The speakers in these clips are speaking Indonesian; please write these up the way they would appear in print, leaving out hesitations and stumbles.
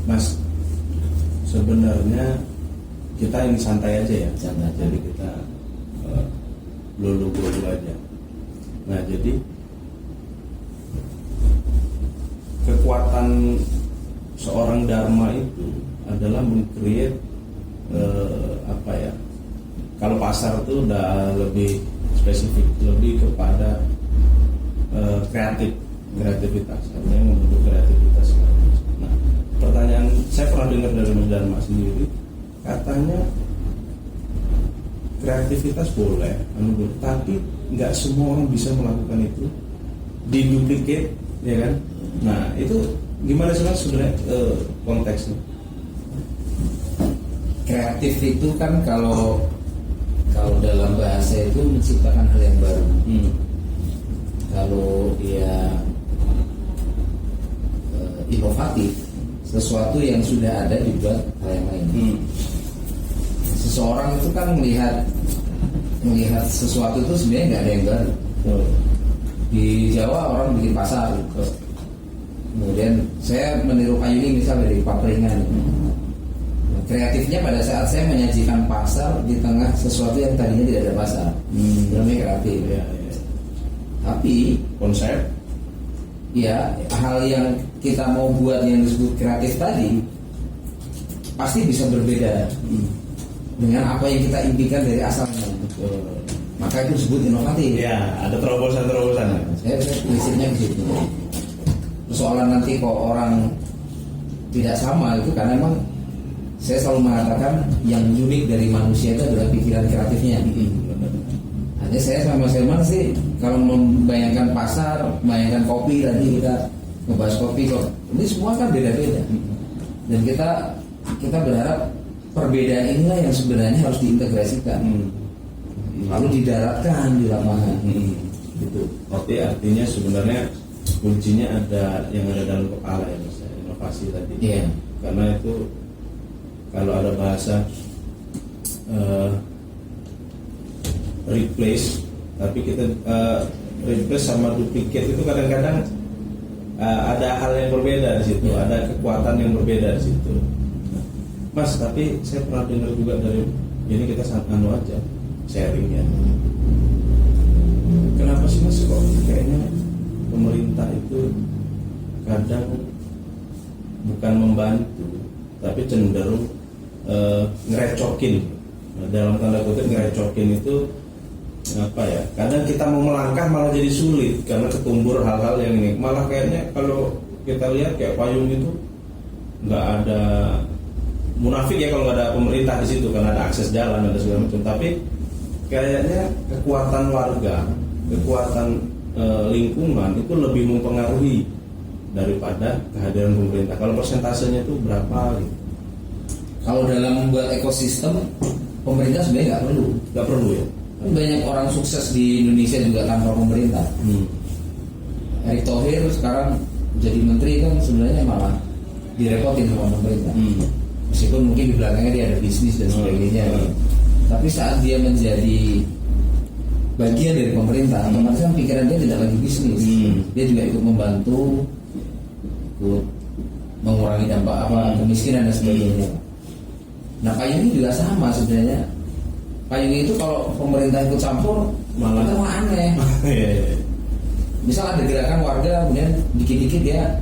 Mas, sebenarnya kita ini santai aja ya, Santai. jadi kita lulu aja. Nah, jadi kekuatan seorang dharma itu adalah meng-create apa ya? Kalau pasar itu udah lebih spesifik, lebih kepada kreativitas, artinya membentuk kreativitas. Nah, pertanyaan saya pernah dengar dari Mas Dharma sendiri, katanya kreativitas boleh, tapi nggak semua orang bisa melakukan itu, diduplikat, ya kan? Nah, itu gimana sih Mas sebenarnya konteksnya? Kreatif itu kan kalau dalam bahasa itu menciptakan hal yang baru. Kalau dia inovatif, sesuatu yang sudah ada dibuat hal yang lain. Seseorang itu kan melihat sesuatu itu sebenarnya nggak ada yang baru. Di Jawa orang bikin pasar, kemudian saya meniru Payuni misal dari Papringan. Kreatifnya pada saat saya menyajikan pasar di tengah sesuatu yang tadinya tidak ada pasar, namanya kreatif. Ya. Tapi Konsep, ya hal yang kita mau buat yang disebut kreatif tadi pasti bisa berbeda dengan apa yang kita impikan dari asalnya. Maka itu disebut inovatif. ya ada terobosan-terobosan. Saya prinsipnya di situ. Persoalan nanti kok orang tidak sama itu karena memang saya selalu mengatakan yang unik dari manusia itu adalah pikiran kreatifnya. Hanya saya sama Mas Herman sih kalau membayangkan pasar, membayangkan kopi, tadi kita ngebahas kopi kok. Ini semua kan beda-beda. Dan kita berharap perbedaan inilah yang sebenarnya harus diintegrasikan. Lalu didaratkan di lapangan. Gitu. Oke, artinya sebenarnya kuncinya ada yang ada dalam kepala ya Mas, inovasi tadi. Iya. Karena itu kalau ada bahasa replace, tapi kita replace sama duplicate itu kadang-kadang ada hal yang berbeda di situ, ada kekuatan yang berbeda di situ. Mas, tapi saya pernah dengar juga dari ini, kita sangat aja sharing ya. Kenapa sih Mas kok kayaknya pemerintah itu kadang bukan membantu, tapi cenderung ngerecokin, dalam tanda kutip ngerecokin itu apa ya? Kadang kita mau melangkah malah jadi sulit karena ketumbur hal-hal yang ini. Malah kayaknya kalau kita lihat kayak payung itu nggak ada munafik ya kalau nggak ada pemerintah di situ, karena ada akses jalan ada segala macam. Tapi kayaknya kekuatan warga, kekuatan lingkungan itu lebih mempengaruhi daripada kehadiran pemerintah. Kalau persentasenya itu berapa gitu? Kalau dalam membuat ekosistem, pemerintah sebenarnya Nggak perlu ya. Banyak orang sukses di Indonesia juga tanpa pemerintah. Erick Thohir sekarang jadi menteri kan sebenarnya malah direpotin sama pemerintah. Meskipun mungkin di belakangnya dia ada bisnis dan sebagainya. Tapi saat dia menjadi bagian dari pemerintah, otomatis kan pikiran dia tidak lagi bisnis. Dia juga ikut membantu, ikut mengurangi dampak kemiskinan dan sebagainya. Nah, payung ini juga sama sebenarnya. Payung itu kalau pemerintah ikut campur malah aneh. Misal ada gerakan warga, kemudian dikit-dikit dia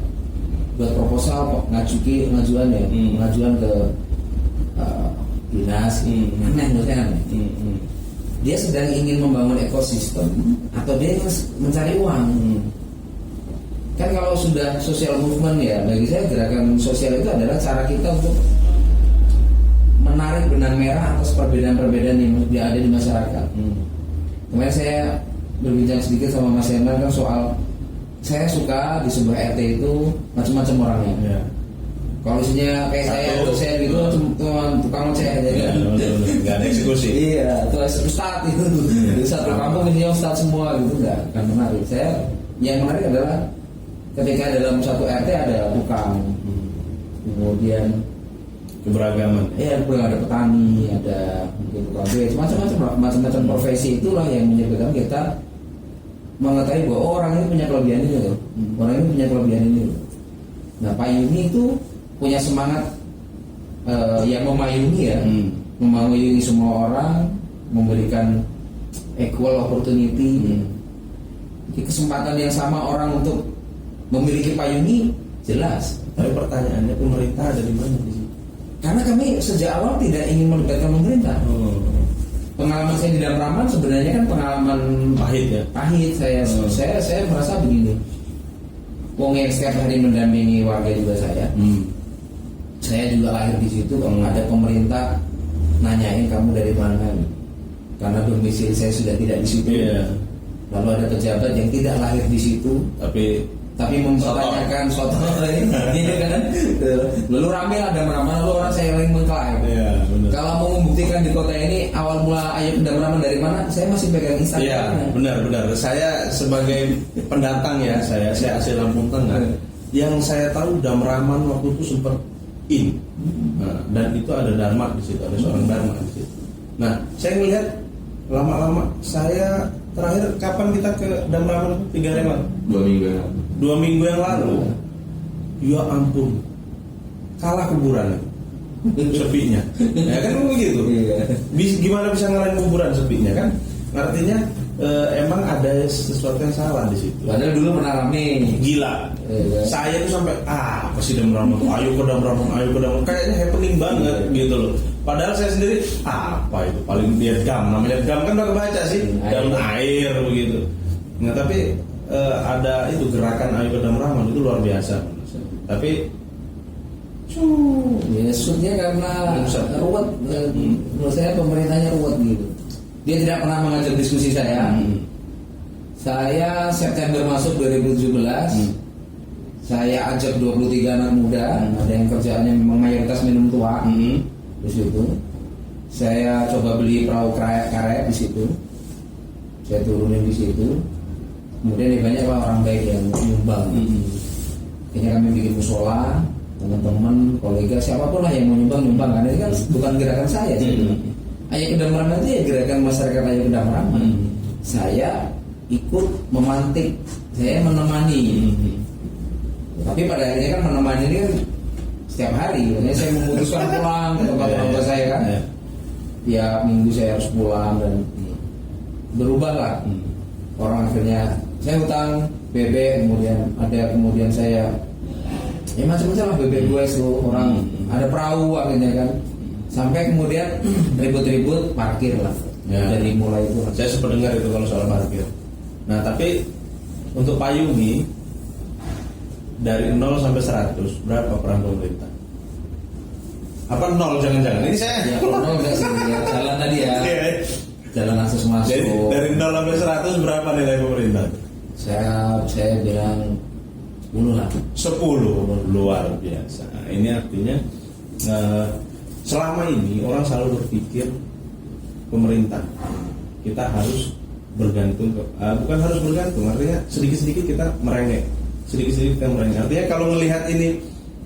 buat proposal pengajuan ke dinas, aneh. Dia sedang ingin membangun ekosistem atau dia mencari uang. Kan kalau sudah social movement ya, bagi saya gerakan sosial itu adalah cara kita untuk menarik benang merah atas perbedaan-perbedaan yang ada di masyarakat. Kemarin saya berbincang sedikit sama Mas Hendra kan soal saya suka di sebuah RT itu macam-macam orangnya. Kalau isinya kayak saya dosen gitu, tukang ngecek aja kan. Nggak ada eksekusi. Iya, terus ustad itu. Di satu kampung isinya ustad semua gitu, nggak kan menarik. Saya yang menarik adalah ketika dalam satu RT ada tukang, kemudian keberagaman. Iya, ada petani, ada mungkin tukang kue, macam-macam profesi itulah yang menyebabkan kita mengetahui bahwa orang ini punya kelebihan ini loh, orang ini punya kelebihan ini loh. Nah, payung itu punya semangat yang memayungi ya, memayungi semua orang, memberikan equal opportunity, jadi kesempatan yang sama orang untuk memiliki payungi jelas. Tapi pertanyaannya pemerintah ada di mana di sini? Karena kami sejak awal tidak ingin melibatkan pemerintah. Pengalaman saya di Damraman sebenarnya kan pengalaman Pahit ya. pahit. Saya merasa begini. Wong yang setiap hari mendampingi warga juga saya juga lahir di situ. Kalau ada pemerintah nanyain kamu dari mana, karena domisili saya sudah tidak di situ. Lalu ada pejabat yang tidak lahir di situ, tapi mempertanyakan soto gitu kan. Lalu rame lah Damraman, lalu orang saya yang mengklaim. Kalau mau membuktikan di kota ini awal mula Ayo ke Damraman dari mana, saya masih pegang Instagram. Iya, benar. Saya sebagai pendatang ya, saya asli Lampung Tengah. Yang saya tahu Damraman waktu itu sempat dan itu ada Dharma di situ, ada seorang Dharma di situ. Nah, saya melihat lama-lama saya terakhir kapan kita ke Damraman 3 hari lalu? 2 minggu yang lalu. Ya ampun, kalah kuburan sepinya. Ya kan begitu. Gimana bisa ngalahin kuburan sepinya kan? Artinya emang ada sesuatu yang salah di situ. Padahal dulu pernah rame. Gila. Saya tuh sampai apa sih Damraman? Ayo ke Damraman. Kayaknya happening banget gitu loh. Padahal saya sendiri apa itu? Paling lihat gam, namanya gam kan udah kebaca sih. Daun air begitu. Nah tapi ada itu gerakan Ayo ke Damraman itu luar biasa. Tapi ya shootnya karena ruwet. Menurut saya pemerintahnya ruwet gitu. Dia tidak pernah mengajak diskusi saya. Saya September masuk 2017. Saya ajak 23 anak muda. Ada yang kerjaannya memang mayoritas minum tua. Di situ saya coba beli perahu karet di situ. Saya turunin di situ. Kemudian banyak orang baik yang nyumbang. Akhirnya kami bikin musola, teman-teman, kolega, siapapun lah yang mau nyumbang karena ini kan bukan gerakan saya. Ayo ke Damraman itu ya gerakan masyarakat Ayo ke Damraman. Saya ikut memantik, saya menemani. Tapi pada akhirnya kan menemani ini kan setiap hari. Makanya saya memutuskan pulang ke tempat orang tua saya kan. Tiap minggu saya harus pulang dan berubah lah. Orang akhirnya saya utang bebek, kemudian saya ya macam-macam lah bebek gue seluruh orang. Ada perahu akhirnya kan. Sampai kemudian ribut-ribut parkir lah. Dari mulai itu. Saya sempat dengar itu kalau soal parkir. Nah tapi untuk payungi dari 0 sampai 100 berapa peran pemerintah? Apa 0 jangan-jangan? Ini saya. Ya kalau 0 enggak sih, ya, jalan tadi ya. Jalan akses masuk. Jadi dari 0 sampai 100 berapa nilai pemerintah? Saya bilang 10 lah. 10 luar biasa. Ini artinya selama ini orang selalu berpikir pemerintah kita harus bergantung bukan harus bergantung, artinya sedikit-sedikit kita merengek. Artinya kalau melihat ini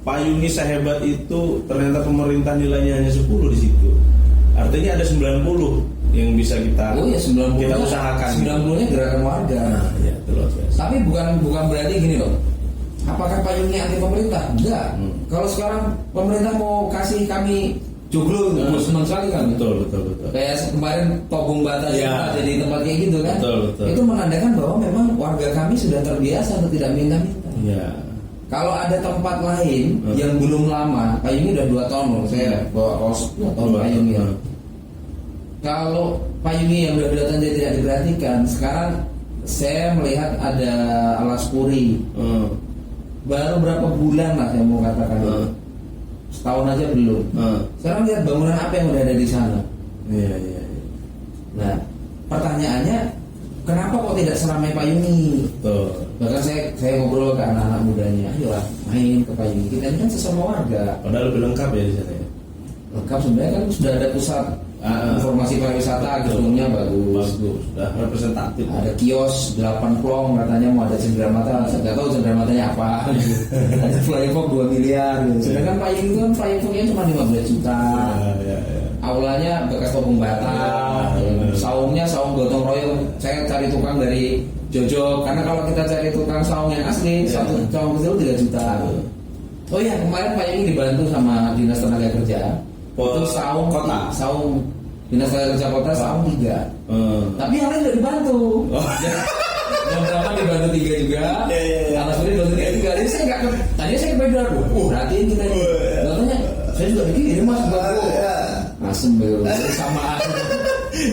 payungi sehebat itu ternyata pemerintah nilainya hanya 10 di situ. Artinya ada 90 yang bisa kita kita usahakan. 90-nya gerakan warga. Nah, ya, tapi bukan berarti gini loh. Apakah payungnya anti pemerintah? Enggak. Kalau sekarang pemerintah mau kasih kami joglo, senang sekali kan? Betul. Kayak kemarin Tobung Batas jadi tempat kayak gitu kan? Betul. Itu menandakan bahwa memang warga kami sudah terbiasa untuk tidak minta-minta. Ya. Kalau ada tempat lain yang belum lama, payungnya udah 2 tahun loh. Saya bawa kaos 2 tahun payungnya. Kalau payungnya yang udah 2 tahun dia tidak diperhatikan, sekarang saya melihat ada alas puri. Baru berapa bulan lah saya mau katakan setahun aja belum. Sekarang lihat bangunan apa yang udah ada di sana. Iya. Nah pertanyaannya kenapa kok tidak seramai payungi? Betul. Bahkan saya ngobrol ke anak-anak mudanya, ayolah main ke payungi. Kita ini kan sesama warga. Padahal lebih lengkap ya di sana ya. Lengkap sebenarnya kan sudah ada pusat informasi pariwisata, gedungnya bagus, sudah representatif. Ada kios 8 plong, katanya mau ada cenderamata, saya nggak tahu cenderamata apa. Ada flying fox 2 miliar. Sedangkan payung itu kan flying foxnya cuma 15 juta. Aulanya bekas Tobung Batas, saungnya saung gotong royong. Saya cari tukang dari Jojo, karena kalau kita cari tukang saung yang asli, satu saung kecil 3 juta. Oh iya, kemarin Pak Yungi dibantu sama Dinas Tenaga Kerja. Itu saung Dinas Tenaga Kerja Kota saung 3. Tapi yang lain udah dibantu. Yang pertama dibantu 3 juga. Atas ini dibantu 3 juga. Jadi saya nggak tadinya saya kepedean. Perhatiin kita ini. Katanya saya juga dikirim mas buat asem baru sama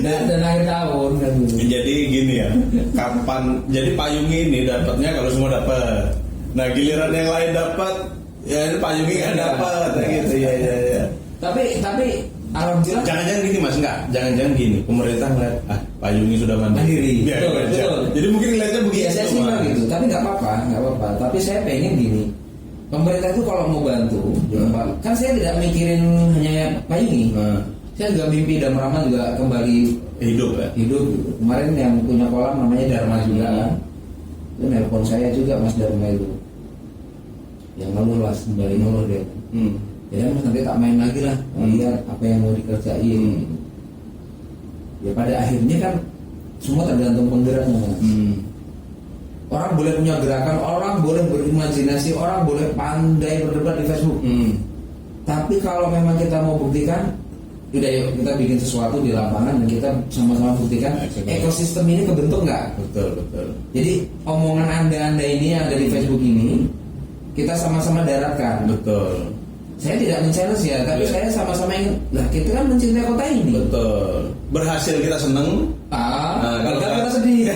dan akhir tahun kan. Jadi gini ya, kapan jadi payung ini dapatnya kalau semua dapat. Nah giliran yang lain dapat, ya ini payung ini kan dapat, gitu ya. Tapi alhamdulillah. Jangan-jangan gini mas, jangan-jangan gini. Pemerintah ngeliat payungi sudah mandiri. Betul. Jadi mungkin ngeliatnya begitu. Saya sih gitu, tapi nggak apa-apa. Tapi saya pengen gini. Pemerintah itu kalau mau bantu, kan saya tidak mikirin hanya payungi. Saya juga mimpi dan Rama juga kembali hidup ya. Hidup. Kemarin yang punya kolam namanya Dharma juga kan. Itu nelpon saya juga Mas Dharma itu. Yang ngeluh lah, kembali ngeluh dia. Ya mas nanti tak main lagi lah, lihat apa yang mau dikerjain. Ya pada akhirnya kan semua tergantung penggeraknya mas. Orang boleh punya gerakan, orang boleh berimajinasi, orang boleh pandai berdebat di Facebook. Tapi kalau memang kita mau buktikan, udah yuk kita bikin sesuatu di lapangan dan kita sama-sama buktikan ekosistem ini kebentuk nggak? Betul. Jadi omongan anda ini yang ada di Facebook ini kita sama-sama daratkan. Betul. Saya tidak men-challenge ya, tapi saya sama-sama ingin. Lah kita kan mencintai kota ini. Betul. Berhasil kita seneng. Kalau kita sedih.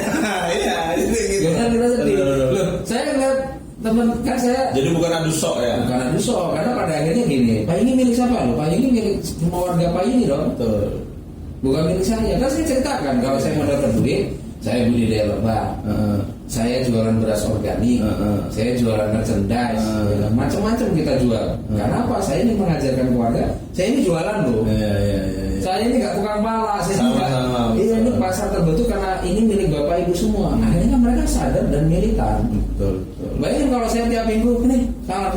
Iya, gitu. Kita sedih. Loh, saya lihat teman kan saya. Jadi bukan adu sok ya? Bukan adu sok, karena pada akhirnya gini. Pak ini milik siapa loh? Pak ini milik semua warga Pak ini loh. Betul. Bukan milik saya. Kan saya ceritakan kalau saya mau dapat duit, saya budidaya lebah. Saya jualan beras organik, saya jualan merchandise, macam-macam kita jual. Karena apa? Saya ini mengajarkan keluarga. Saya ini jualan loh. Saya ini nggak tukang pala. Ini pasar terbentuk karena ini milik bapak ibu semua. Akhirnya kan mereka sadar dan militan. Betul. Bayangin kalau saya tiap minggu ini salah.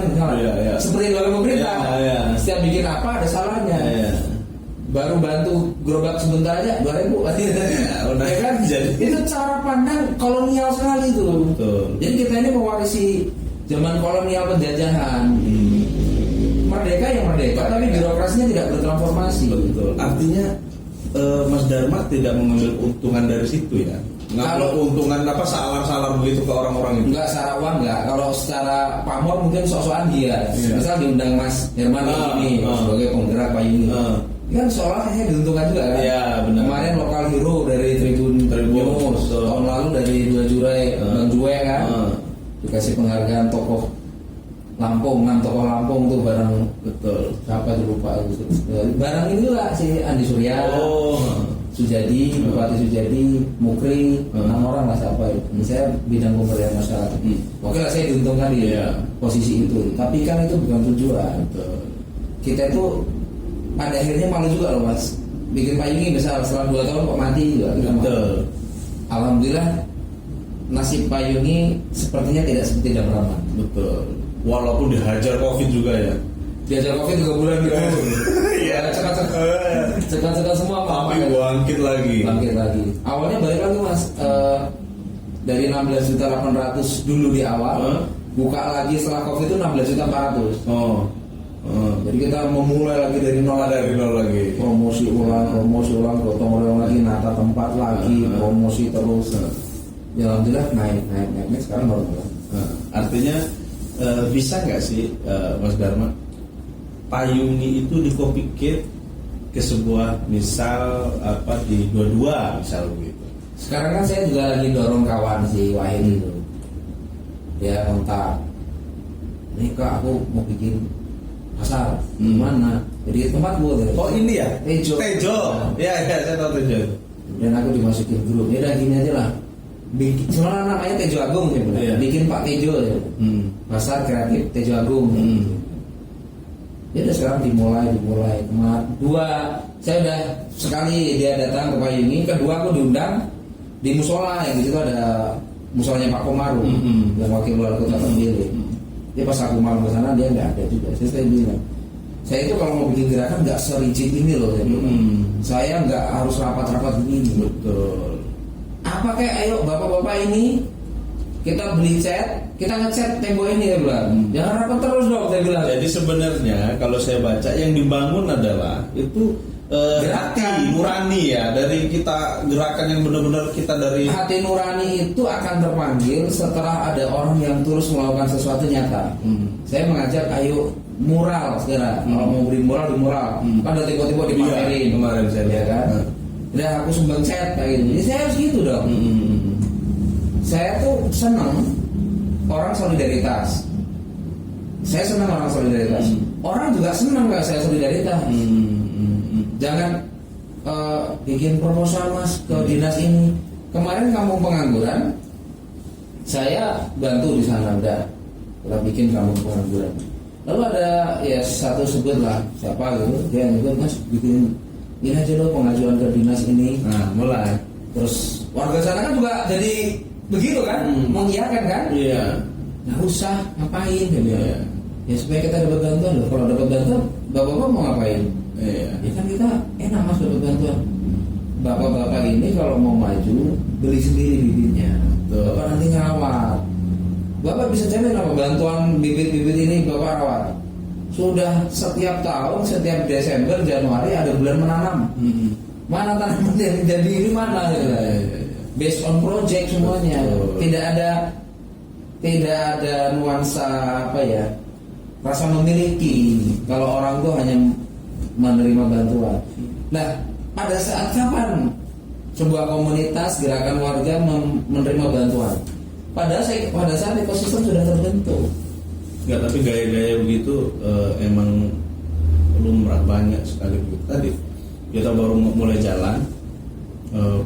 Seperti dalam pemerintah. Setiap bikin apa ada salahnya. Baru bantu gerobak sebentar aja 2.000 ya kan? Itu cara pandang kolonial sekali itu. Betul. Jadi kita ini mewarisi zaman kolonial penjajahan. Merdeka ya merdeka, tapi birokrasinya tidak bertransformasi. Betul. Artinya Mas Dharma tidak mengambil keuntungan dari situ ya. Kalau keuntungan apa salar begitu ke orang-orang itu? Enggak, secara uang enggak. Kalau secara pamor mungkin sok-sokan dia. Misal diundang Mas Herman ini sebagai penggerak payung. Kan seolah saya diuntungkan juga kan? Iya benar. Kemarin lokal hero dari Tribun News, tahun lalu dari Dua Jurai Bang Jue kan, dikasih penghargaan tokoh Lampung, 6 tokoh Lampung tuh bareng. Betul. Siapa tuh lupa itu. Bareng ini lah si Andi Surya, Sujadi, Bupati Sujadi, Mukri, 6 orang lah siapa itu. Saya bidang pemberdayaan masyarakat. Oke lah saya diuntungkan di posisi itu. Tapi kan itu bukan tujuan. Betul. Kita itu pada akhirnya malu juga loh mas. Bikin payungi besar setelah 2 tahun kok mati juga. Betul. Alhamdulillah nasib payungi sepertinya tidak seperti Damraman. Betul. Walaupun dihajar COVID juga ya. Dihajar COVID 3 bulan gitu. Iya. Cekat semua. Tapi bangkit lagi. Awalnya balik lagi mas. Dari 16.800.000 dulu di awal. Buka lagi setelah COVID itu 16.400.000. Jadi kita memulai lagi dari nol lagi. Promosi ulang, gotong royong lagi, nata tempat lagi, promosi terus. Ya alhamdulillah naik sekarang baru mulai. Artinya bisa nggak sih Mas Dharma payungi itu di copycat ke sebuah misal apa di dua misal begitu. Sekarang kan saya juga lagi dorong kawan si Wahid itu. Dia kontak. Ini kak aku mau bikin pasar mana? Jadi tempat gue. Oh ini ya? Tejo. Ya saya tahu Tejo. Dan aku dimasukin grup. Ya udah gini aja lah. Bikin, sebenarnya namanya Tejo Agung ya. Bikin Pak Tejo ya. Pasar kreatif Tejo Agung. Ya udah sekarang dimulai. Saya udah sekali dia datang ke Payungi. Kedua aku diundang di musola yang di situ ada musolanya Pak Komaru yang wakil wali kota terpilih. Dia pas aku malam ke sana dia nggak ada juga. Saya bilang, saya itu kalau mau bikin gerakan nggak serigid ini loh. Saya nggak harus rapat-rapat begini. Betul. Apa kayak ayo bapak-bapak ini kita beli cat, kita ngecat tembok ini ya bilang. Jangan rapat terus dong, saya bilang. Jadi sebenarnya kalau saya baca yang dibangun adalah itu hati nurani ya, dari kita, gerakan yang benar-benar kita dari hati nurani itu akan terpanggil setelah ada orang yang terus melakukan sesuatu nyata. Saya mengajak ayo mural segera. Kalau mau beri mural di mural, kan ada tiba-tiba dipamerin. Kemarin saya lihat kan. Udah aku sumbang cat kayak gitu. Jadi saya harus gitu dong. Saya tuh senang orang solidaritas. Saya senang orang solidaritas. Orang juga senang kalau saya solidaritas. Jangan bikin proposal mas ke dinas ini. Kemarin kamu pengangguran, saya bantu di sana udah. Kita bikin kamu pengangguran. Lalu ada ya satu sebut lah siapa gitu, dia nyebut mas bikin ini aja loh pengajuan ke dinas ini. Nah mulai. Terus warga sana kan juga jadi begitu kan, mengiyakan kan? Iya. Nggak usah ngapain gitu ya. Ya supaya kita dapat bantuan loh. Kalau dapat bantuan, bapak-bapak mau ngapain? Iya. Ya kan kita enak mas dapat bantuan. Bapak-bapak ini kalau mau maju beli sendiri bibitnya. Bapak nanti ngerawat. Bapak bisa jamin apa bantuan bibit-bibit ini bapak rawat. Sudah setiap tahun, setiap Desember, Januari ada bulan menanam. Mana tanaman yang jadi ini mana? Based on project semuanya. Tidak ada nuansa apa ya, rasa memiliki. Kalau orang tuh hanya menerima bantuan. Nah, pada saat kapan sebuah komunitas gerakan warga menerima bantuan? Pada saat ekosistem sudah terbentuk. Enggak, tapi gaya-gaya begitu emang lumrah banyak sekali. Tadi kita baru mulai jalan,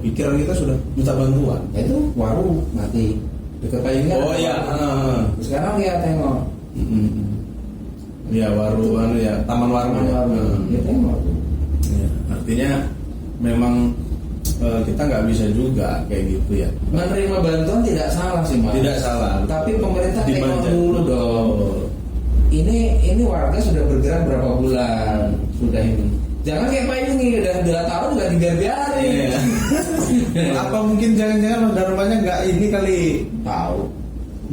pikiran kita sudah minta bantuan. Itu warung mati dekat Payungnya. Oh iya. Sekarang lihat tengok. Ya warung ya taman warung. Ya tengok. Ya, artinya memang kita nggak bisa juga kayak gitu ya. Menerima bantuan tidak salah sih mas. Tidak salah. Tapi pemerintah tengok Dimanja dulu dong. Ini warga sudah bergerak berapa bulan sudah ini. Jangan kayak Payung ini udah 2 tahun nggak dibiarin. Iya. Apa mungkin jangan-jangan dharmanya nggak ini kali? Tahu.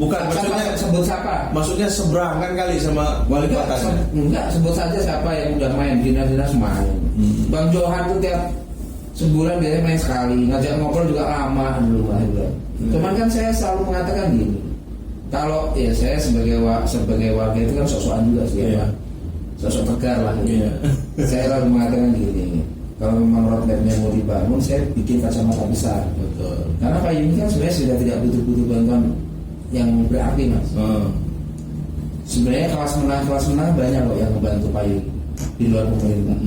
Bukan maksudnya sebut siapa? Maksudnya seberangan kali sama wali kota. Enggak, sebut saja siapa yang udah main dinas-dinas main. Bang Johan tuh tiap sebulan biasanya main sekali, ngajak ngobrol juga lama dulu lah. Cuman kan saya selalu mengatakan gini, kalau ya saya sebagai warga itu kan sok-sokan juga sih ya, sosok tegar lah. Saya selalu mengatakan gini, kalau memang roadmapnya mau dibangun, saya bikin kacamata besar. Betul. Karena Payung ini kan sebenarnya sudah tidak butuh bantuan yang berarti mas. Sebenarnya kelas menengah banyak loh yang membantu Payung di luar pemerintah.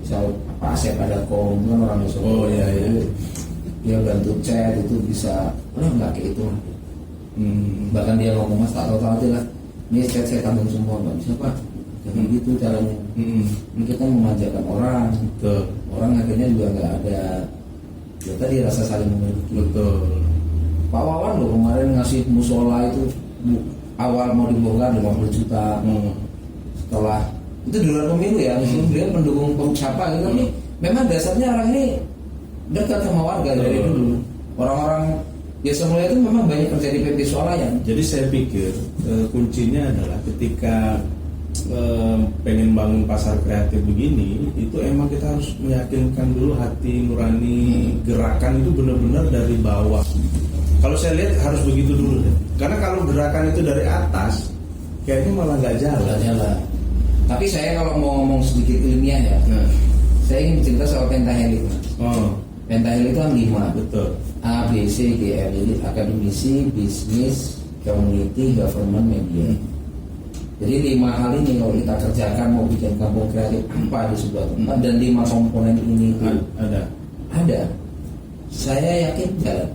Misal Pak Asep ada kan orang Solo. Oh iya. Dia bantu chat itu bisa, nggak kayak itu. Bahkan dia ngomong mas tak tahu aja lah. Ini chat saya tanggung semua, nggak bisa pak. Jangan gitu caranya. Ini kita memanjakan orang. Betul. Orang akhirnya juga nggak ada. Ya tadi rasa saling memiliki. Betul. Pak Wawan loh kemarin ngasih musola itu awal mau dibongkar 50 juta. Setelah itu di luar pemilu ya, beliau mendukung siapa gitu. Tapi memang dasarnya orang ini dekat sama warga dari dulu. Orang-orang biasa mulai itu memang banyak kerja di PP Swalayan. Jadi saya pikir kuncinya adalah ketika pengen bangun pasar kreatif begini, itu emang kita harus meyakinkan dulu hati nurani gerakan itu benar-benar dari bawah. Kalau saya lihat harus begitu dulu deh. Karena kalau gerakan itu dari atas, kayaknya malah nggak jalan. Tapi saya kalau mau ngomong sedikit ilmiah ya, saya ingin cerita soal pentahelik. Pentahelik itu kan 5. Betul. A, B, C, G, R. Jadi akademisi, bisnis, community, government, media. Jadi 5 hal ini kalau kita kerjakan mau bikin kampung kreatif apa di sebuah tempat, dan 5 komponen ini ada. Saya yakin jalan.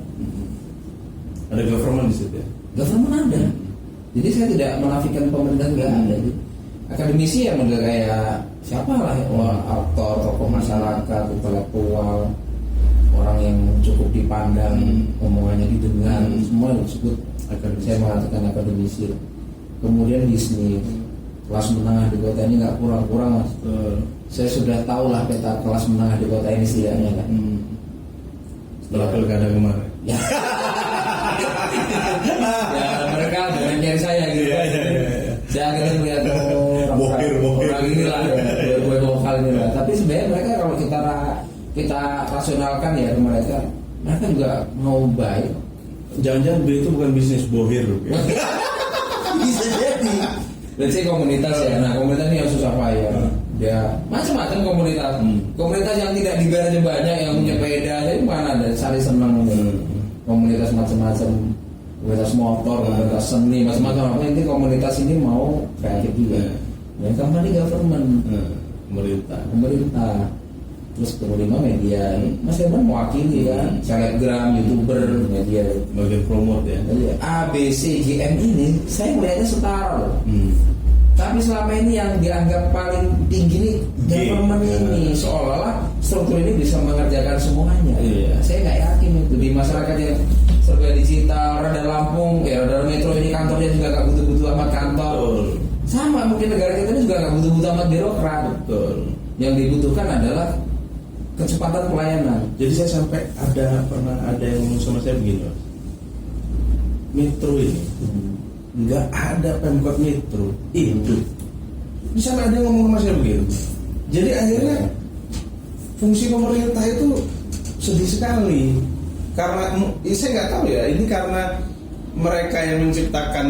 Ada government di situ ya? Government ada. Jadi saya tidak menafikan pemerintah nggak ada. Akademisi ya model kayak siapa lah ya, aktor, tokoh masyarakat, intelektual, orang yang cukup dipandang, omongannya didengar, semua disebut akademisi. Saya mengatakan akademisi. Kemudian bisnis, kelas menengah di kota ini nggak kurang-kurang mas. Saya sudah tahu lah peta kelas menengah di kota ini setidaknya kan. Setelah pilkada kemarin. Ya. Ya mereka dengan nyari saya gitu kan. Saya akhirnya melihat orang ini lah, boy vokal ini lah. Tapi sebenarnya mereka kalau kita rasionalkan ya ke mereka juga mau baik. Jangan-jangan itu bukan bisnis bohir ya? Bisa jadi. Let's say komunitas ya. Nah komunitas ini yang susah payah. Ya macam-macam komunitas. Komunitas yang tidak dibayarnya banyak, yang punya sepeda, jadi mana ada cari senang. Komunitas macam-macam, komunitas motor, komunitas seni, macam-macam. Apa inti komunitas ini mau kreatif juga. Yang company government, pemerintah. Terus kemudian media, Mas Herman mewakili kan, selebgram, youtuber, media, bagian promote ya. A, B, C, G, M ini saya melihatnya setara loh. Tapi selama ini yang dianggap paling tinggi nih government ini, seolah-olah struktur ini bisa mengerjakan semuanya. Saya nggak yakin itu di masyarakat yang serba digital, rada Lampung, rada metro ini kantornya juga nggak butuh-butuh amat kantor. Sama mungkin negara kita ini juga nggak butuh-butuh amat birokrat. Yang dibutuhkan adalah kecepatan pelayanan. Jadi saya sampai pernah ada yang ngomong sama saya begini, metro ini nggak ada Pemkot Metro itu. Bisa ada yang ngomong sama saya begitu. Jadi akhirnya fungsi pemerintah itu sedih sekali. Karena saya nggak tahu ya, ini karena mereka yang menciptakan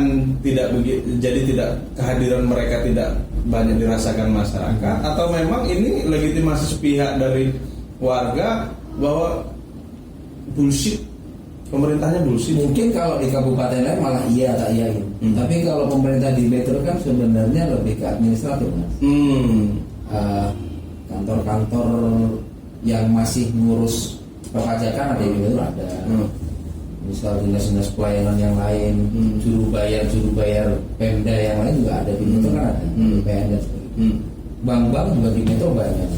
jadi tidak kehadiran mereka tidak banyak dirasakan masyarakat, atau memang ini legitimasi sepihak dari warga bahwa bullshit, pemerintahnya bullshit. Mungkin kalau di kabupaten lain malah iya tak iya gitu. Tapi kalau pemerintah di metro kan sebenarnya lebih ke administratif, Mas. Kantor-kantor yang masih ngurus perpajakan ada di metro ada. Misal dinas-dinas pelayanan yang lain, juru bayar Pemda yang lain juga ada di metro kan ada. PNS. Bank-bank juga di metro banyak.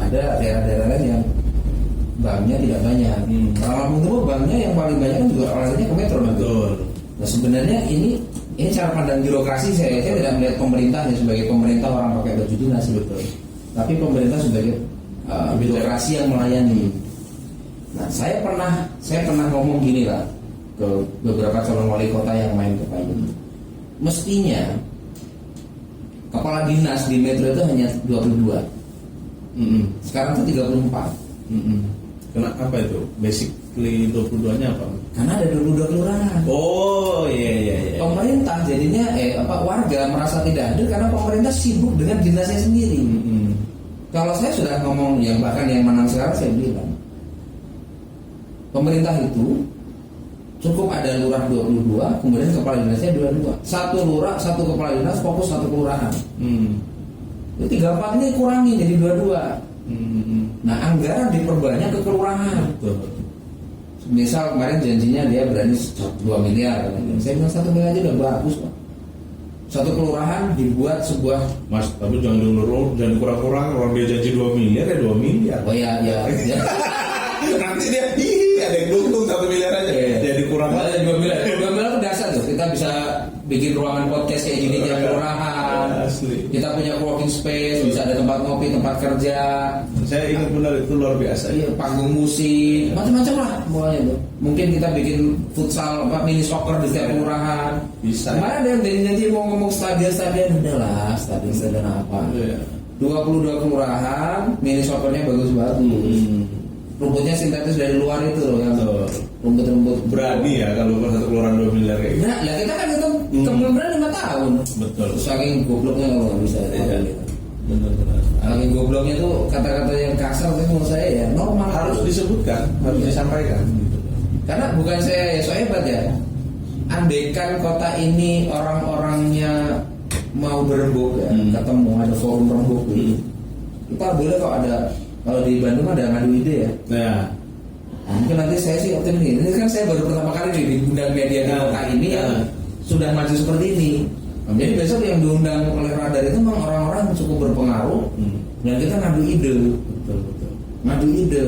Ada daerah-daerah lain yang banknya tidak banyak. Kalau Lampung Timur banknya yang paling banyak kan juga orangnya ke metro. Nah sebenarnya ini cara pandang birokrasi. Saya tidak melihat pemerintahnya sebagai pemerintah orang pakai baju dinas, betul. Tapi pemerintah sebagai birokrasi yang melayani. Nah saya pernah ngomong gini lah ke beberapa calon wali kota yang main ke Payung. Mestinya kepala dinas di metro itu hanya 22. Sekarang itu 34. Kenapa itu? Basically 22-nya apa? Karena ada 22 kelurahan. Oh iya. Pemerintah jadinya warga merasa tidak adil karena pemerintah sibuk dengan dinasnya sendiri. Kalau saya sudah ngomong bahkan yang menang sekarang saya bilang pemerintah itu cukup ada lurah 22, kemudian kepala dinasnya 22. Satu lurah, satu kepala dinas fokus satu kelurahan. Jadi 34 ini kurangi jadi 22. Nah anggaran diperbanyak ke kelurahan. Misal kemarin janjinya dia berani 2 miliar. Saya bilang 1 miliar aja udah bagus Pak. Satu kelurahan dibuat sebuah. Mas, tapi jangan kurang-kurang. Orang dia janji 2 miliar ya 2 miliar. Oh ya. Nanti dia ada yang dukung 1 miliar aja. Jadi kurang aja 2 miliar. 2 miliar itu dasar tuh. Kita bisa bikin ruangan podcast kayak gini tiap kelurahan. Kita punya working space, bisa ada tempat ngopi, tempat kerja. Saya ingat benar itu luar biasa. Iya, panggung musik, macam-macam lah semuanya tuh. Mungkin kita bikin futsal, mini soccer di setiap kelurahan. Bisa. Kemarin ada yang nanti mau ngomong stadion, udahlah stadion apa? 22 kelurahan, mini soccernya bagus-bagus. Rumputnya sintetis dari luar itu loh yang rumput-rumput. Berani ya kalau satu kelurahan 2 miliar kayak gitu. Nah, kita kan itu kepemimpinan 5 tahun. Betul. Saking gobloknya kalau nggak bisa. Benar. Saking gobloknya tuh kata-kata yang kasar tapi menurut saya ya normal. Harus disebutkan, harus disampaikan. Karena bukan saya so hebat ya. Andaikan kota ini orang-orangnya mau berembuk ya, ketemu ada forum rembuk gitu. Kita boleh kalau di Bandung ada ngadu ide ya. Nah, mungkin nanti saya sih optimis ini kan saya baru pertama kali diundang media di kota ini yang sudah maju seperti ini. Jadi besok yang diundang oleh radar itu memang orang-orang yang cukup berpengaruh dan kita ngadu ide. Betul. Ngadu ide.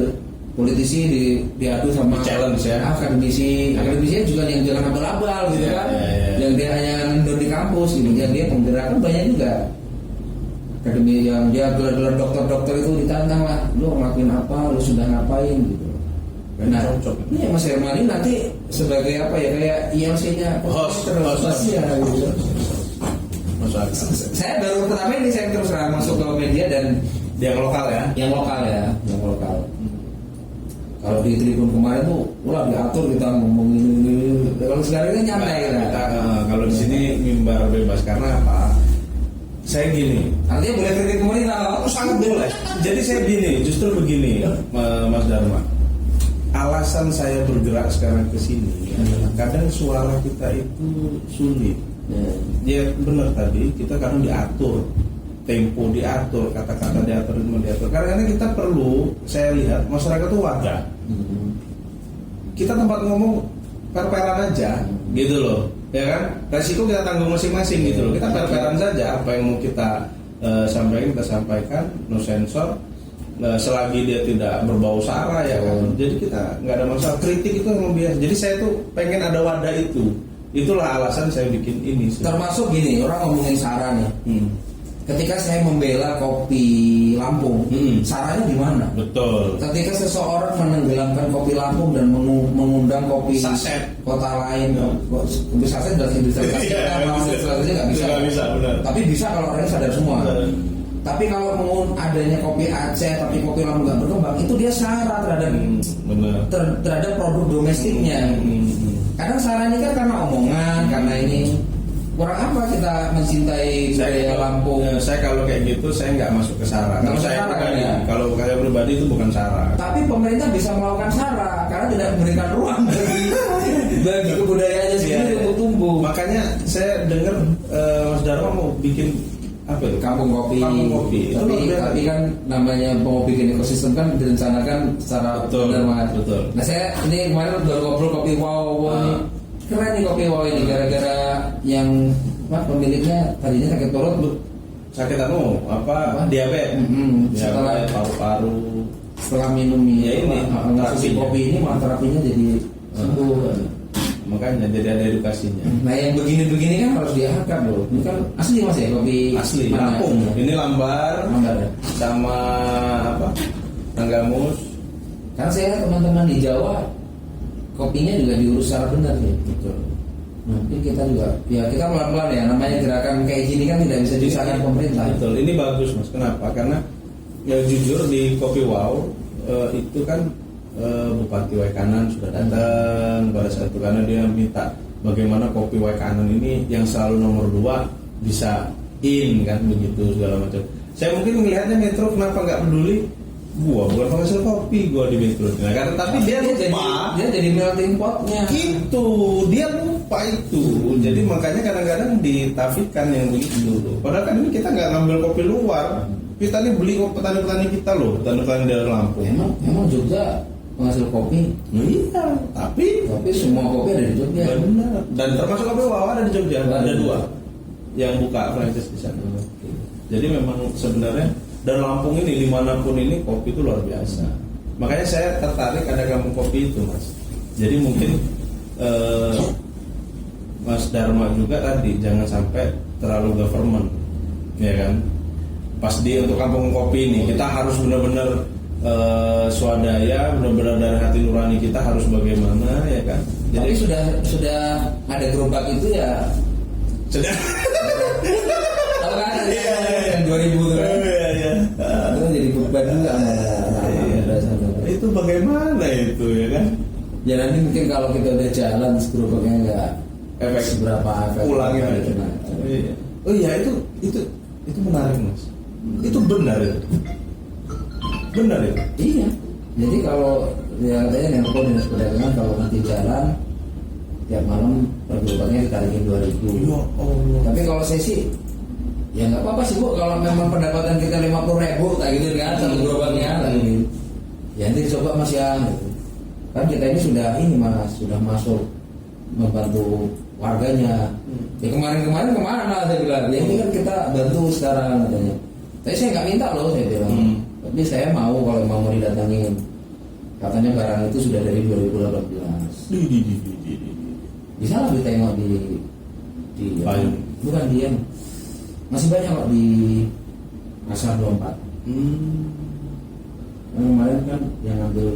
Politisi diadu sama challenge ya. Akademisinya juga yang jangan abal-abal gitu kan. Yang dia hanya ngendor di kampus gitu. Yang dia penggerak kan banyak juga. Akademi yang dia gelar-gelar dokter itu ditantang lah, lu ngelakuin apa, lu sudah ngapain gitu. Nah, ini Mas Herman ini nanti sebagai apa ya, kayak ILC-nya Host. ya gitu. Masuk akal. Saya baru pertama ini saya terus terang masuk ke media dan Yang lokal ya. yang lokal. Kalau di Tribun kemarin tuh, wah diatur kita ngomong ini. Kalau sekarang ini nyantai Kita, kalau di sini mimbar bebas karena apa? Saya gini, Artinya boleh kritik pemerintah. sangat boleh. Jadi saya gini, justru begini, Mas Dharma. Alasan saya bergerak sekarang ke sini adalah kadang suara kita itu sulit. Ya benar tadi, kita kadang diatur, tempo diatur, kata-kata diatur, diatur. Karena kita perlu, saya lihat masyarakat itu wadah. Kita tempat ngomong per-peran aja, gitu loh, ya kan? Resiko kita tanggung masing-masing gitu loh. Kita per-peran saja, apa yang mau kita sampaikan kita sampaikan, no sensor. Selagi dia tidak berbau sara ya kan. Jadi kita nggak ada masalah. Kritik itu memang biasa. Jadi saya tuh pengen ada wadah itu. Itulah alasan saya bikin ini. Termasuk gini, orang ngomongin sara nih. Ketika saya membela kopi Lampung, saranya di mana? Betul. Ketika seseorang menenggelamkan kopi Lampung dan mengundang kopi Saset. kota lain, kopi saset dari industri kita, nggak bisa. Nggak bisa, benar. Tapi bisa kalau orangnya sadar semua. Benar. Tapi kalau adanya kopi Aceh, tapi kopi Lampung nggak berkembang, itu dia sara terhadap terhadap produk domestiknya. Kadang sara ini kan karena omongan, karena ini. Kurang apa kita mencintai budaya Lampung? Saya kalau kayak gitu saya nggak masuk ke sara. Kalau saya pribadi, kalau saya pribadi itu bukan sara. Tapi pemerintah bisa melakukan sara karena tidak memberikan ruang bagi kebudayaannya sendiri untuk tumbuh. Makanya saya dengar Mas Dharma mau bikin apa itu? Kampung kopi. Tapi kan namanya mau bikin ekosistem kan direncanakan secara benar. Betul. Nah saya ini kemarin udah ngobrol kopi wow ini. Keren nih kopi wow ini gara-gara yang pemiliknya tadinya sakit perut, sakit diabetes, setelah paru-paru, setelah minum ya ini ngasih kopi ini malah terapinya jadi sembuh. Makanya jadi ada edukasinya. Nah yang begini-begini kan harus diangkat loh. Ini kan asli mas ya kopi asli Lampung. Ini lambar ya? sama apa? Tanggamus. Karena saya teman-teman di Jawa kopinya juga diurus secara benar ya. Betul. Nah, mungkin kita juga ya kita pelan-pelan ya, namanya gerakan kayak gini kan tidak bisa diusahakan pemerintah. Betul. Ini bagus mas. Kenapa? Karena ya jujur di Kopi Wow itu kan Bupati Waikanan sudah datang pada saat itu karena dia minta bagaimana kopi Waikanan ini yang selalu nomor 2 bisa kan begitu segala macam. Saya mungkin melihatnya Metro kenapa nggak peduli? Gua bukan penghasil kopi, gua di Metro. Nah, karena tapi dia lupa. Dia jadi melting potnya. Gitu, dia lupa itu. Jadi makanya kadang-kadang ditafikan yang begitu. Padahal kan ini kita nggak ngambil kopi luar. Kita nih beli petani-petani kita loh, petani-petani dari Lampung. Emang Jogja penghasil kopi? Iya, tapi semua kopi ada di Jogja. Benar. Dan termasuk kopi Wawa ada di Jogja. Ada 2 yang buka franchise di sana. Jadi memang sebenarnya dan Lampung ini dimanapun ini kopi itu luar biasa. Makanya saya tertarik ada kampung kopi itu mas. Jadi mungkin Mas Dharma juga tadi jangan sampai terlalu government, ya kan? Pas untuk kampung kopi ini kita harus benar-benar swadaya, benar-benar dari hati nurani kita harus bagaimana, ya kan? Jadi sudah ada gerobak itu ya. Sudah. Tahu kan? Yang 2000 itu kan. Itu jadi beban juga. Itu bagaimana itu ya kan? Ya nanti mungkin kalau kita udah jalan gerobaknya nggak efek seberapa efek pulangin aja. Oh iya itu menarik mas. Itu benar itu. Benar itu. Iya. Jadi kalau ya katanya Menko Dinas Perdagangan kalau nanti jalan tiap malam pergerobaknya ditarikin 2.000. Ya Allah. Tapi kalau saya sih ya nggak apa-apa sih bu, kalau memang pendapatan kita 50.000 kayak gitu kan satu gerobaknya gitu. Ya nanti coba mas ya gitu. Kan kita ini sudah masuk membantu warganya. Ya kemarin kemana saya bilang, ya ini kan kita bantu sekarang katanya. Tapi saya nggak minta loh saya bilang. Tapi saya mau kalau mau didatangin. Katanya barang itu sudah dari 2018. Bisa lah ditengok di bukan dia. Masih banyak kok di Pasar 24. Yang kemarin kan yang ngambil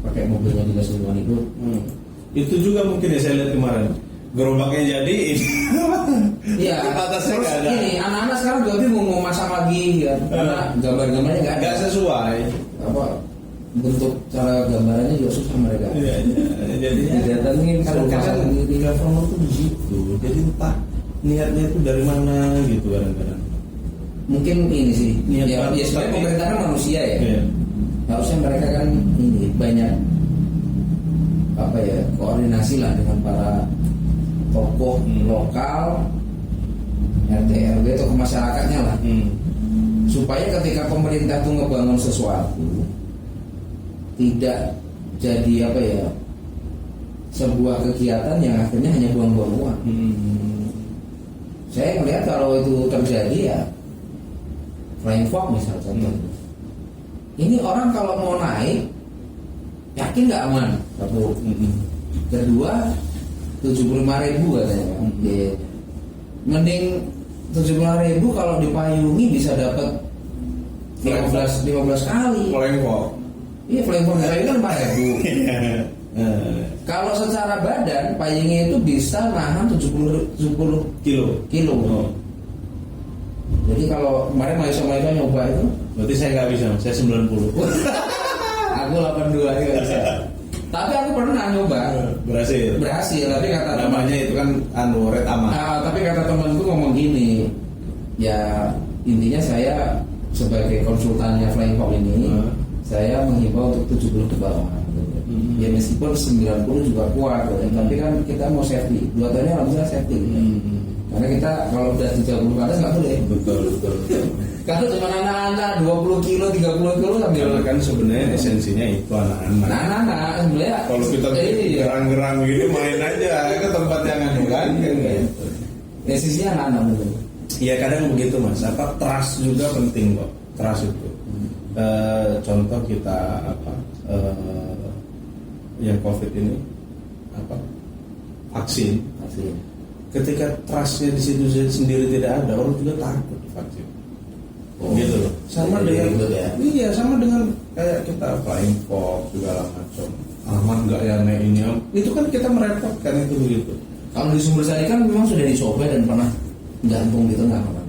pakai mobilnya dinas lingkungan itu Itu juga mungkin ya saya lihat kemarin. Gerobaknya jadi Iya. batasnya Terus nggak ada. ini anak-anak sekarang juga bingung mau masang lagi kan, karena gambar-gambarnya nggak ada. Nggak sesuai. Apa bentuk cara gambarannya juga susah mereka. Iya, jadinya Didatengin kadang-kadang suruh pasang di government tuh begitu. Jadi entah niatnya itu dari mana gitu kadang-kadang. Mungkin ini sih. Niat Ya, bagus, ya sebenarnya tapi- pemerintah kan manusia ya. Iya. Harusnya mereka kan ini banyak apa ya koordinasi lah dengan para tokoh lokal, RT RW atau masyarakatnya lah, supaya ketika pemerintah tuh ngebangun sesuatu tidak jadi apa ya sebuah kegiatan yang akhirnya hanya buang-buang uang. Saya melihat kalau itu terjadi ya flying fox misalnya contoh. Ini orang kalau mau naik yakin nggak aman? Satu. Kedua 75.000 katanya kan. Mending 75.000 kalau dipayungi bisa dapat 15 kali. Flying fox. Iya flying fox itu kan 5.000. Kalau secara badan payungnya itu bisa nahan 70 kilo. Oh. Jadi kalau kemarin Malaysia nyoba itu, Berarti saya nggak bisa, saya 90. aku 82 juga bisa. Tapi aku pernah nyoba, Berhasil. tapi kata Namanya itu kan red aman. tapi kata temanku ngomong gini, ya intinya saya sebagai konsultannya Flying Fox ini, saya menghimbau untuk 70 ke bawah. Ya meskipun 90 juga kuat, tapi kan kita mau safety. 2 tahunnya alhamdulillah safety. Karena kita kalau udah 30 ke atas nggak boleh. Betul. Kalau cuma anak-anak 20 kilo, 30 kilo sambil Karena kan sebenarnya esensinya itu anak-anak. anak-anak sebenarnya. Kalau kita gerang-gerang gini main aja ke tempat yang anu kan. Esensinya anak-anak betul. Iya kadang begitu mas. Apa trust juga penting kok. Trust itu. Contoh kita yang COVID ini vaksin. Ketika trustnya di situ sendiri tidak ada, orang juga takut divaksin. Gitu loh. Sama dengan iya sama dengan kayak kita flying fox segala macam. Aman nggak ya nek ini? Itu kan kita merepotkan itu begitu. Kalau di Sumber Sari kan memang sudah dicoba dan pernah gantung di tengah kan.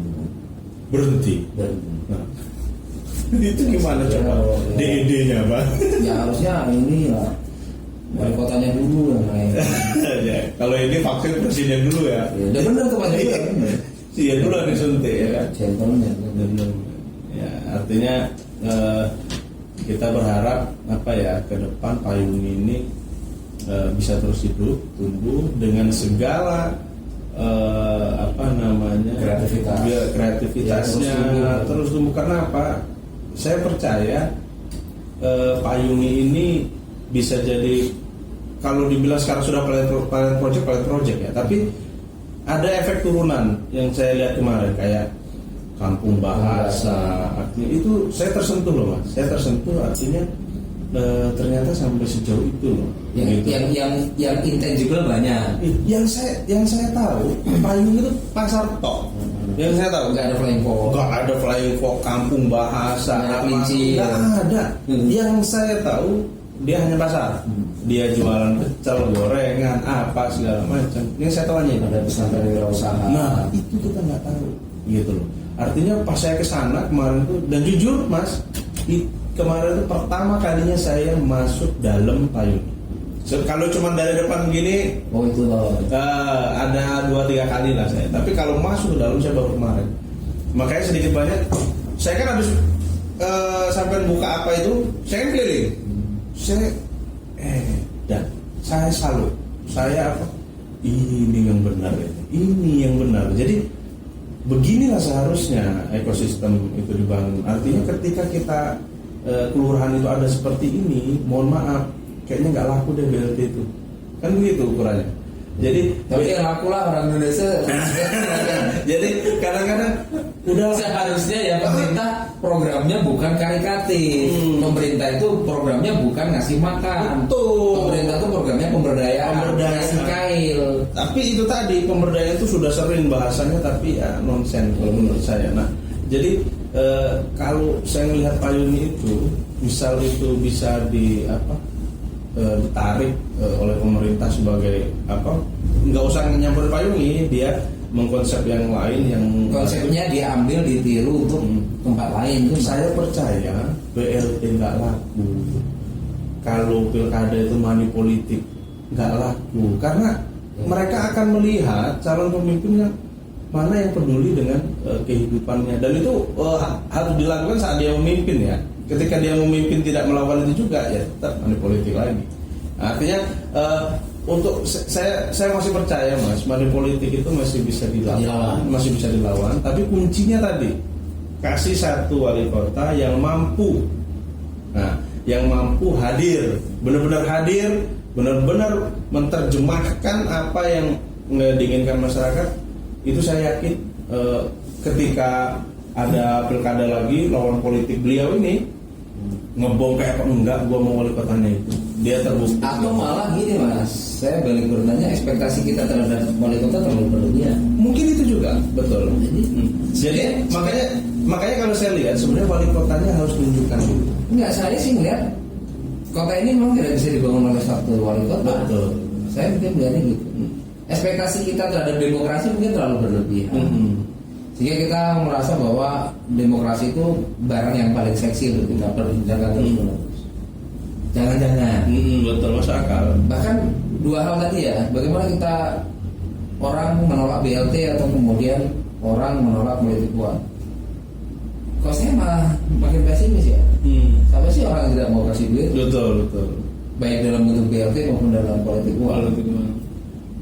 Berhenti. Nah, itu gimana coba? DED-nya Pak? Ya harusnya ini lah. Wali kotanya dulu yang lain. Ya, kalau ini vaksin presiden dulu ya. Ya, udah bener tuh Pak juga. Iya dulu yang disuntik ya kan. Gentleman. Ya artinya kita berharap ke depan payung ini bisa terus hidup, tumbuh dengan segala kreativitasnya Ya, terus tumbuh. Karena apa? Saya percaya payung ini bisa jadi, kalau dibilang sekarang sudah pilot project ya, tapi ada efek turunan yang saya lihat kemarin kayak kampung bahasa. Artinya itu saya tersentuh loh mas, artinya ternyata sampai sejauh itu loh. Yang intangible banyak. Yang saya tahu payung itu pasar tok. Yang saya tahu Nggak ada flying fox. nggak ada flying fox, kampung bahasa, nggak ada. Yang saya tahu dia hanya pasar. Dia jualan pecel, gorengan, apa segala macam. Yang saya tahu hanya itu. Ada pesantren wirausaha. Nah itu kita nggak tahu, gitu loh. Artinya pas saya kesana kemarin tuh, dan jujur mas, kemarin itu pertama kalinya saya masuk dalam payung. Kalau cuma dari depan gini, itu loh. ada 2-3 kali lah saya. Tapi kalau masuk ke dalam saya baru kemarin. Makanya sedikit banyak, saya kan habis sampai buka apa itu, saya kan keliling. Dan saya salut. Saya ini yang benar ini yang benar. Jadi beginilah seharusnya ekosistem itu dibangun. Artinya ketika kita kelurahan itu ada seperti ini, mohon maaf, kayaknya nggak laku deh BLT itu. Kan begitu ukurannya. Jadi tapi yang laku lah orang Indonesia. Jadi kadang-kadang udah seharusnya ya pemerintah programnya bukan karikatif. Pemerintah itu programnya bukan ngasih makan. Betul. Pemerintah itu programnya pemberdayaan. Ngasih kail. Tapi itu tadi pemberdayaan itu sudah sering bahasanya, tapi ya nonsen kalau menurut saya. Nah, jadi kalau saya melihat payung itu, misal itu bisa ditarik oleh pemerintah sebagai apa, nggak usah nyampur payungi, dia mengkonsep yang lain yang konsepnya diambil ditiru untuk tempat lain. Itu saya percaya BLT nggak laku kalau pilkada itu money politik, nggak laku karena mereka akan melihat calon pemimpin yang mana yang peduli dengan kehidupannya, dan itu harus dilakukan saat dia memimpin ya. Ketika dia memimpin tidak melakukan itu juga ya tetap money politik lagi. Artinya untuk saya masih percaya Mas, money politik itu masih bisa dilawan, tapi kuncinya tadi kasih satu wali kota yang mampu, yang mampu hadir, benar-benar hadir, benar-benar menerjemahkan apa yang diinginkan masyarakat. Itu saya yakin ketika ada pilkada lagi lawan politik beliau ini ngebom kayak apa enggak, gua mau wali kotanya itu dia terbukti. Atau malah gini Mas, saya balik bertanya, ekspektasi kita terhadap wali kota terlalu berlebihan. Mungkin itu juga betul. Jadi makanya kalau saya lihat sebenarnya wali kotanya harus tunjukkan dulu. Enggak, saya sih melihat kota ini memang tidak bisa dibangun oleh satu wali kota. Betul. Saya mungkin melihatnya gitu. Ekspektasi kita terhadap demokrasi mungkin terlalu berlebihan. Sehingga kita merasa bahwa demokrasi itu barang yang paling seksi untuk kita perbincangkan terus-menerus. Jangan-jangan. Betul, masuk akal. Bahkan dua hal tadi ya, bagaimana kita orang menolak BLT atau kemudian orang menolak politik uang. Kok saya malah makin pesimis ya. Siapa sih orang yang tidak mau kasih duit? Betul. Baik dalam bentuk BLT maupun dalam politik uang.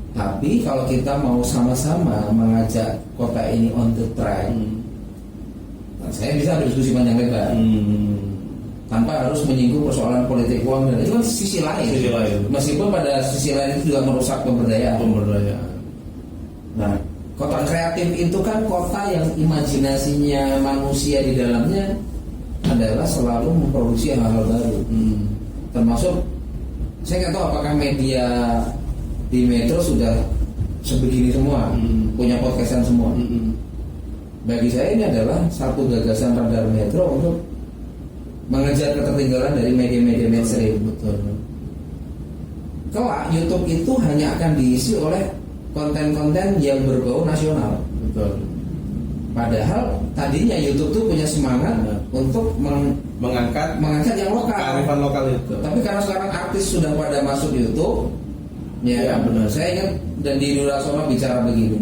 Tapi kalau kita mau sama-sama mengajak kota ini on the track, saya bisa berdiskusi panjang lebar tanpa harus menyinggung persoalan politik uang, dan itu kan sisi lain. Meskipun pada sisi lain itu juga merusak pemberdayaan. Nah, kota kreatif itu kan kota yang imajinasinya manusia di dalamnya adalah selalu memproduksi hal-hal baru. Termasuk saya nggak tahu apakah media di Metro sudah sebegini semua, punya podcastan semua. Bagi saya ini adalah satu gagasan Radar Metro untuk mengejar ketertinggalan dari media-media mainstream. Betul. Kelak YouTube itu hanya akan diisi oleh konten-konten yang berbau nasional. Betul. Padahal tadinya YouTube tuh punya semangat untuk mengangkat yang lokal, kearifan lokal itu. Tapi karena sekarang artis sudah pada masuk YouTube, ya benar. Saya ingat dan di Durasono bicara begini.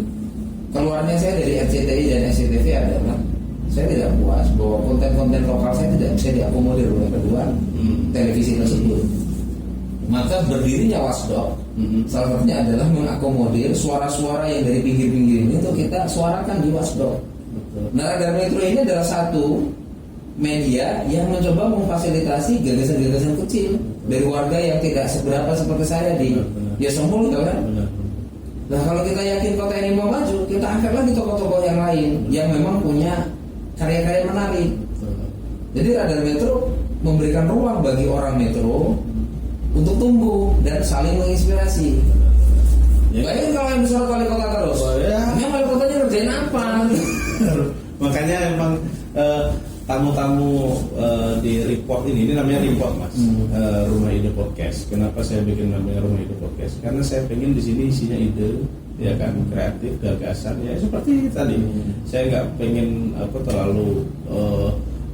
Keluarnya saya dari RCTI dan SCTV adalah saya tidak puas bahwa konten-konten lokal saya tidak bisa diakomodir oleh kedua televisi tersebut. Maka berdirinya Watchdog salah satunya adalah mengakomodir suara-suara yang dari pinggir-pinggir ini untuk kita suarakan di Watchdog. Nah, Radar Metro ini adalah satu media yang mencoba memfasilitasi gagasan-gagasan kecil dari warga yang tidak seberapa seperti saya di Yosomul, kan? Nah, kalau kita yakin kota ini mau maju, kita angkat lagi tokoh-tokoh yang lain yang memang punya karya-karya menarik. Jadi Radar Metro memberikan ruang bagi orang Metro untuk tumbuh dan saling menginspirasi. Bayangin kalau yang besar wali kota terus, yang wali kotanya ngerjain apa? Makanya emang tamu-tamu di report ini namanya report Mas, Rumah Ide Podcast. Kenapa saya bikin namanya Rumah Ide Podcast? Karena saya pengen di sini isinya ide, ya kan, kreatif, gagasan, ya seperti tadi. Saya nggak pengen terlalu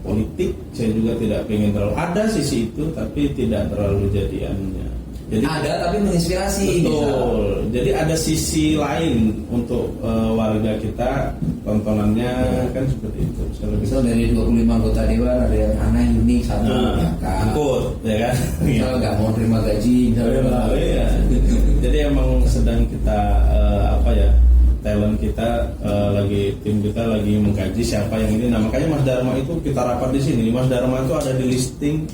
politik, saya juga tidak pengen terlalu ada sisi itu, tapi tidak terlalu jadiannya. Jadi ada tapi menginspirasi. Betul. Jadi ada sisi lain untuk warga kita, tontonannya kan seperti itu. Misal dari 25 anggota dewan ada yang aneh, unik, satu angkut, ya kan? Misal nggak mau terima gaji, ya. Jadi emang sedang kita talent kita tim kita lagi mengkaji siapa yang ini. Nah, makanya Mas Dharma itu kita rapat di sini. Mas Dharma itu ada di listing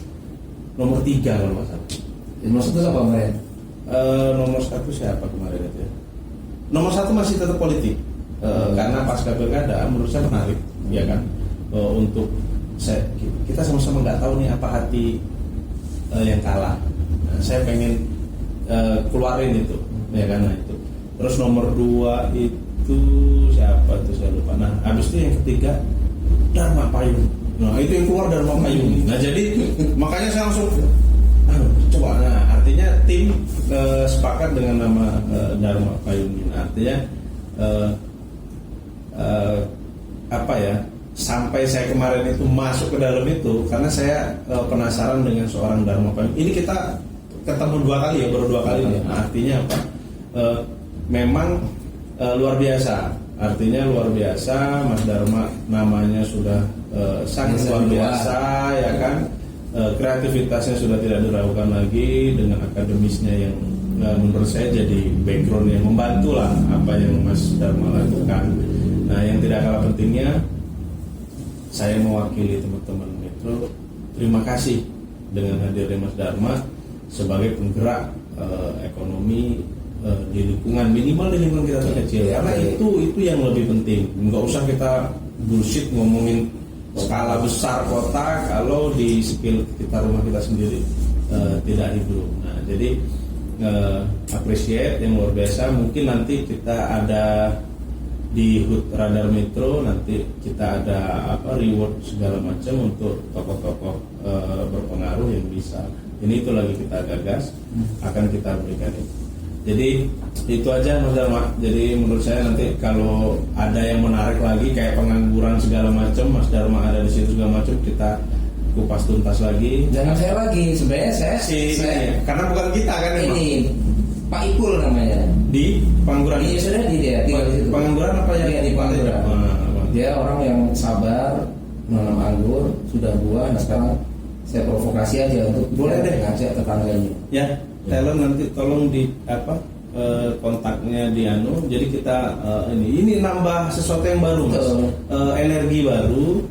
nomor 3 kalau nggak salah. Nomor 1 siapa kemarin? Nomor 1 siapa kemarin itu ya? Nomor 1 masih tetap politik. Karena pasca pilkada menurut saya menarik, ya kan? Untuk kita sama-sama nggak tahu nih apa hati yang kalah. Nah, saya pengen keluarin itu, ya kan? Nah, itu. Terus nomor 2 itu siapa tuh saya lupa. Nah, habis itu yang ketiga Dharma Payung. Nah, itu yang keluar Dharma Payung. Nah, jadi makanya saya langsung coba. Nah, artinya tim sepakat dengan nama Dharma Payudin. Artinya apa ya? Sampai saya kemarin itu masuk ke dalam itu karena saya penasaran dengan seorang Dharma Payudin. Ini kita ketemu 2 kali ya, baru 2 kali ya. Nah, artinya apa? Memang luar biasa. Artinya luar biasa, Mas Dharma namanya sudah sangat luar biasa, ya kan? Kreativitasnya sudah tidak diragukan lagi, dengan akademisnya yang menurut saya jadi background yang membantu lah apa yang Mas Dharma lakukan. Nah, yang tidak kalah pentingnya, saya mewakili teman-teman Metro. Terima kasih dengan hadirnya Mas Dharma sebagai penggerak ekonomi di lingkungan, minimal di lingkungan kita terkecil, karena itu yang lebih penting. Nggak usah kita bullshit ngomongin skala besar kota kalau di skill kita, rumah kita sendiri tidak hidup. Nah, jadi appreciate yang luar biasa. Mungkin nanti kita ada di HUT Radar Metro, nanti kita ada reward segala macam untuk tokoh-tokoh berpengaruh yang bisa. Ini itu lagi kita gagas, akan kita berikan itu. Jadi itu aja Mas Dharma. Jadi menurut saya nanti kalau ada yang menarik lagi kayak pengangguran segala macam, Mas Dharma ada di situ segala macam, kita kupas tuntas lagi. Jangan saya lagi, sebenarnya saya karena bukan kita kan ini Pak Ipul namanya di pengangguran. Iya sudah di dia tinggal di situ. Pengangguran apa ya? Iya, di pengangguran. Dia orang yang sabar menanam anggur, sudah buah. Nah sekarang saya provokasi aja untuk boleh deh ngajak tetangganya. Ya. Talent nanti tolong di kontaknya di jadi kita ini nambah sesuatu yang baru Mas. Energi baru,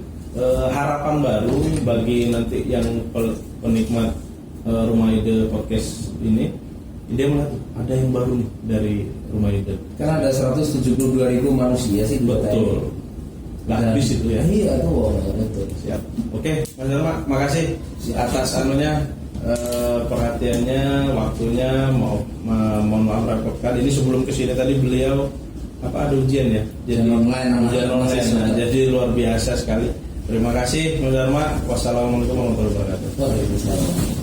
harapan baru bagi nanti yang penikmat Rumah Ide podcast ini. Dia melihat ada yang baru nih dari Rumah Ide. Karena ada 172.000 manusia sih. Betul. Habis itu ya. Iya tuh, betul. Siap. Oke, Mas Dharma, makasih atas perhatiannya, waktunya. Mohon maaf repotkan. Ini sebelum kesini tadi beliau ada ujian ya, jadi ujian online. Nah, jadi luar biasa sekali. Terima kasih Mas Dharma. Wassalamualaikum warahmatullahi wabarakatuh. Waalaikumsalam.